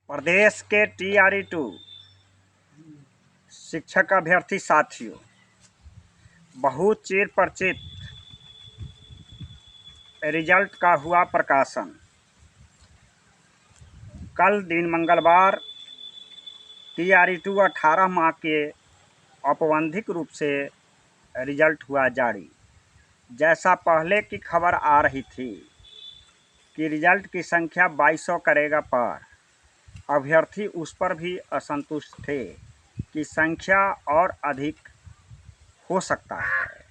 प्रदेश के TRE-2 शिक्षक अभ्यर्थी साथियों, बहुत चिर परिचित रिजल्ट का हुआ प्रकाशन। कल दिन मंगलवार TRE-2 18 माह के औपबंधिक रूप से रिजल्ट हुआ जारी। जैसा पहले की खबर आ रही थी कि रिजल्ट की संख्या 2200 करेगा पार, अभ्यर्थी उस पर भी असंतुष्ट थे कि संख्या और अधिक हो सकता है।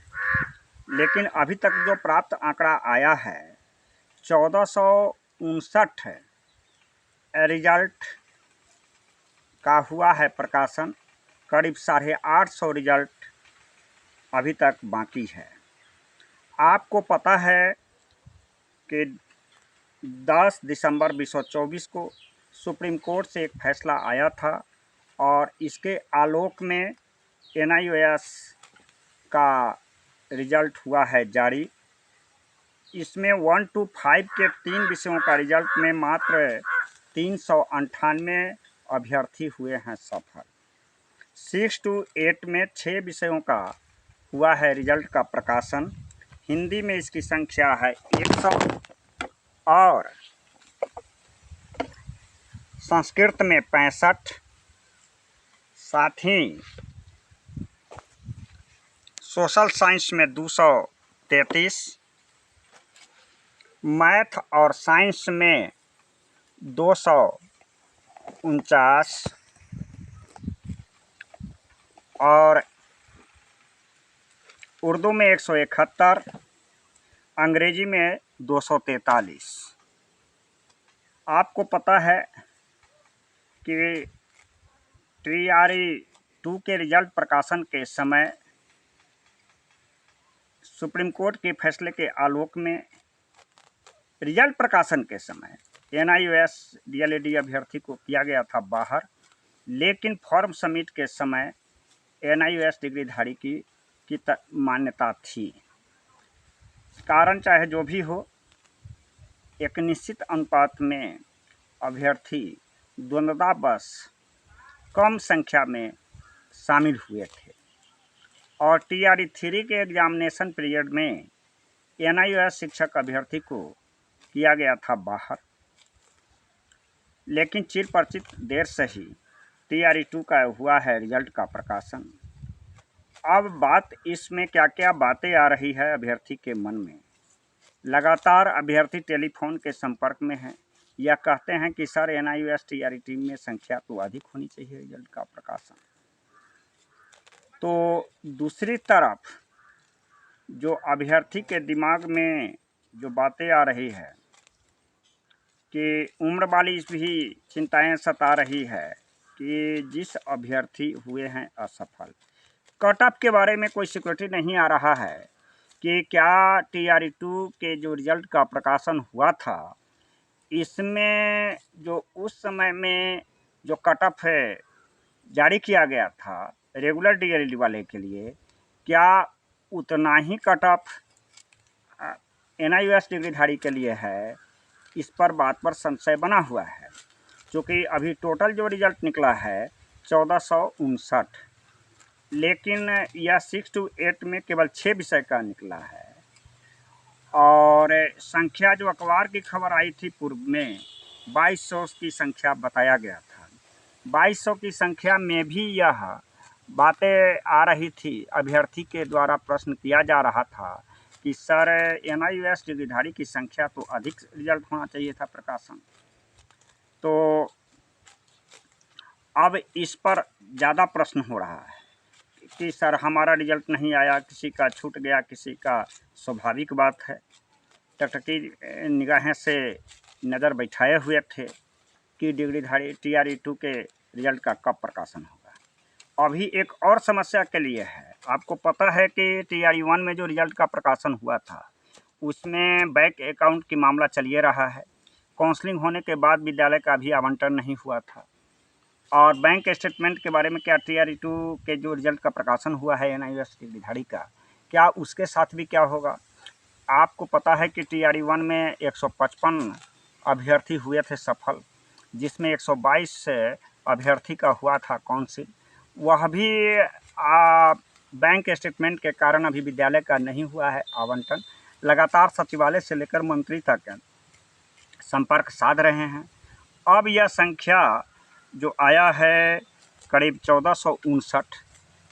लेकिन अभी तक जो प्राप्त आंकड़ा आया है 1459 रिजल्ट का हुआ है प्रकाशन। करीब 850 रिजल्ट अभी तक बाकी है। आपको पता है कि 10 दिसंबर 2024 को सुप्रीम कोर्ट से एक फैसला आया था और इसके आलोक में NIOS का रिजल्ट हुआ है जारी। इसमें 1 to 5 के 3 विषयों का रिजल्ट में मात्र 398 अभ्यर्थी हुए हैं सफल। 6 to 8 में 6 विषयों का हुआ है रिजल्ट का प्रकाशन। हिंदी में इसकी संख्या है 100 और संस्कृत में 65, साथ ही सोशल साइंस में 233, मैथ और साइंस में 249 और उर्दू में 171, अंग्रेजी में 243। आपको पता है कि TRE-2 के रिजल्ट प्रकाशन के समय सुप्रीम कोर्ट के फैसले के आलोक में रिजल्ट प्रकाशन के समय NIOS DLED अभ्यर्थी को किया गया था बाहर, लेकिन फॉर्म सबमिट के समय NIOS डिग्रीधारी की मान्यता थी। कारण चाहे जो भी हो, एक निश्चित अनुपात में अभ्यर्थी द्वंद्वतावश कम संख्या में शामिल हुए थे और TRE-3 के एग्जामिनेशन पीरियड में NIOS शिक्षक अभ्यर्थी को किया गया था बाहर। लेकिन चिर परिचित देर से ही TRE-2 का हुआ है रिजल्ट का प्रकाशन। अब बात इसमें क्या क्या बातें आ रही है अभ्यर्थी के मन में। लगातार अभ्यर्थी टेलीफोन के संपर्क में हैं या कहते हैं कि सर NIOS TRE-3 में संख्या तो अधिक होनी चाहिए रिजल्ट का प्रकाशन। तो दूसरी तरफ जो अभ्यर्थी के दिमाग में जो बातें आ रही है कि उम्र वाली भी चिंताएं सता रही है कि जिस अभ्यर्थी हुए हैं असफल, कट ऑफ के बारे में कोई सिक्योरिटी नहीं आ रहा है कि क्या TRE-2 के जो रिजल्ट का प्रकाशन हुआ था इसमें जो उस समय में जो कट ऑफ है जारी किया गया था रेगुलर DLED वाले के लिए, क्या उतना ही कट ऑफ NIOS डिग्रीधारी के लिए है, इस पर बात पर संशय बना हुआ है। क्योंकि अभी टोटल जो रिजल्ट निकला है 1459, लेकिन यह 6 to 8 में केवल 6 विषय का निकला है और संख्या जो अखबार की खबर आई थी पूर्व में 2200 की संख्या बताया गया था। 2200 की संख्या में भी यह बातें आ रही थी, अभ्यर्थी के द्वारा प्रश्न किया जा रहा था कि सर NIOS डिग्रीधारी की संख्या तो अधिक रिजल्ट होना चाहिए था प्रकाशन। तो अब इस पर ज़्यादा प्रश्न हो रहा है कि सर हमारा रिजल्ट नहीं आया, किसी का छूट गया, किसी का। स्वाभाविक बात है, टकटकी निगाहें से नज़र बैठाए हुए थे कि डिग्रीधारी TRE-2 के रिजल्ट का कब प्रकाशन होगा। अभी एक और समस्या के लिए है। आपको पता है कि TRE-1 में जो रिजल्ट का प्रकाशन हुआ था उसमें बैंक अकाउंट की मामला चलिए रहा है। काउंसलिंग होने के बाद विद्यालय का भी आवंटन नहीं हुआ था और बैंक स्टेटमेंट के बारे में क्या TRE-2 के जो रिजल्ट का प्रकाशन हुआ है NIOS डिग्रीधारी का, क्या उसके साथ भी क्या होगा। आपको पता है कि TRE-1 में 155 अभ्यर्थी हुए थे सफल, जिसमें 122 अभ्यर्थी का हुआ था काउंसिल, वह भी बैंक स्टेटमेंट के कारण अभी विद्यालय का नहीं हुआ है आवंटन। लगातार सचिवालय से लेकर मंत्री तक संपर्क साध रहे हैं। अब यह संख्या जो आया है करीब 1459,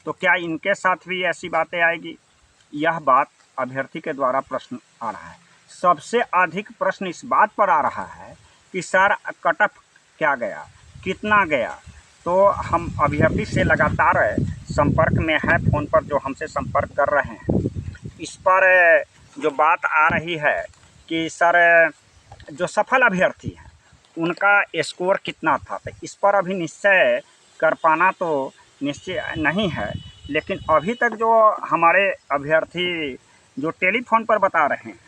तो क्या इनके साथ भी ऐसी बातें आएगी? यह बात अभ्यर्थी के द्वारा प्रश्न आ रहा है। सबसे अधिक प्रश्न इस बात पर आ रहा है कि सर कट ऑफ क्या गया, कितना गया? तो हम अभ्यर्थी से लगातार संपर्क में है, फ़ोन पर जो हमसे संपर्क कर रहे हैं, इस पर जो बात आ रही है कि सर जो सफल अभ्यर्थी हैं उनका स्कोर कितना था, तो इस पर अभी निश्चय कर पाना तो निश्चय नहीं है। लेकिन अभी तक जो हमारे अभ्यर्थी जो टेलीफोन पर बता रहे हैं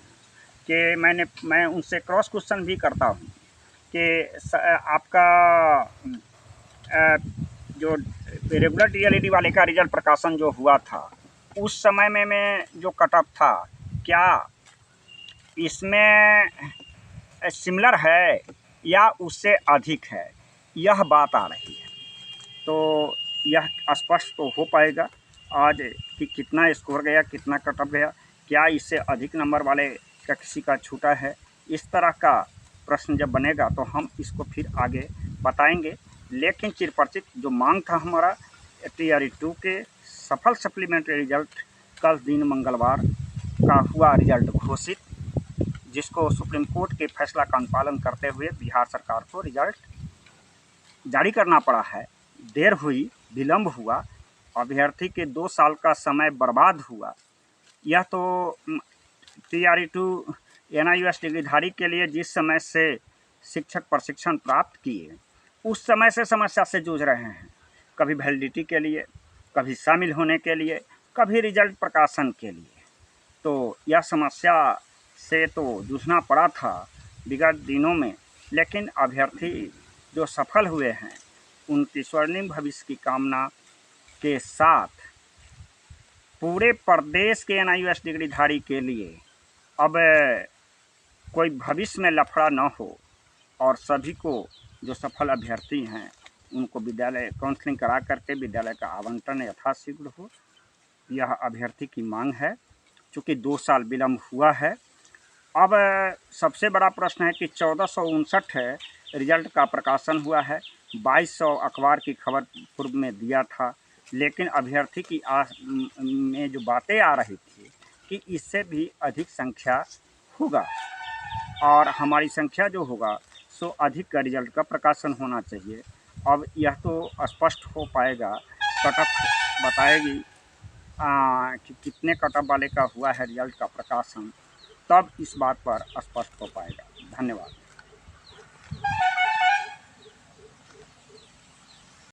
कि मैं उनसे क्रॉस क्वेश्चन भी करता हूँ कि आपका जो रेगुलर डीएलईडी वाले का रिजल्ट प्रकाशन जो हुआ था उस समय में जो कट ऑफ था, क्या इसमें सिमिलर है या उससे अधिक है, यह बात आ रही है। तो यह स्पष्ट तो हो पाएगा आज कि कितना स्कोर गया, कितना कट ऑफ गया, क्या इससे अधिक नंबर वाले का किसी का छूटा है। इस तरह का प्रश्न जब बनेगा तो हम इसको फिर आगे बताएंगे। लेकिन चिरपरिचित जो मांग था हमारा TRE 2 के सफल सप्लीमेंट्री रिजल्ट कल दिन मंगलवार का हुआ रिजल्ट घोषित, जिसको सुप्रीम कोर्ट के फैसला का अनुपालन करते हुए बिहार सरकार को रिजल्ट जारी करना पड़ा है। देर हुई, विलम्ब हुआ, अभ्यर्थी के 2 साल का समय बर्बाद हुआ। यह तो TRE 2 NIOS डिग्रीधारी के लिए जिस समय से शिक्षक प्रशिक्षण प्राप्त किए उस समय से समस्या से जूझ रहे हैं, कभी वैलिडिटी के लिए, कभी शामिल होने के लिए, कभी रिजल्ट प्रकाशन के लिए। तो यह समस्या से तो जूझना पड़ा था विगत दिनों में, लेकिन अभ्यर्थी जो सफल हुए हैं उनकी स्वर्णिम भविष्य की कामना के साथ पूरे प्रदेश के NIOS डिग्रीधारी के लिए अब कोई भविष्य में लफड़ा न हो और सभी को जो सफल अभ्यर्थी हैं उनको विद्यालय काउंसलिंग करा करके विद्यालय का आवंटन यथाशीघ्र हो, यह अभ्यर्थी की मांग है। चूँकि 2 साल विलम्ब हुआ है, अब सबसे बड़ा प्रश्न है कि 1459 रिजल्ट का प्रकाशन हुआ है। 2200 अखबार की खबर पूर्व में दिया था, लेकिन अभ्यर्थी की में जो बातें आ रही थी कि इससे भी अधिक संख्या होगा और हमारी संख्या जो होगा सो अधिक का रिजल्ट का प्रकाशन होना चाहिए। अब यह तो स्पष्ट हो पाएगा, कट ऑफ बताएगी कि कितने कट ऑफ वाले का हुआ है रिजल्ट का प्रकाशन, तब इस बात पर स्पष्ट हो पाएगा। धन्यवाद।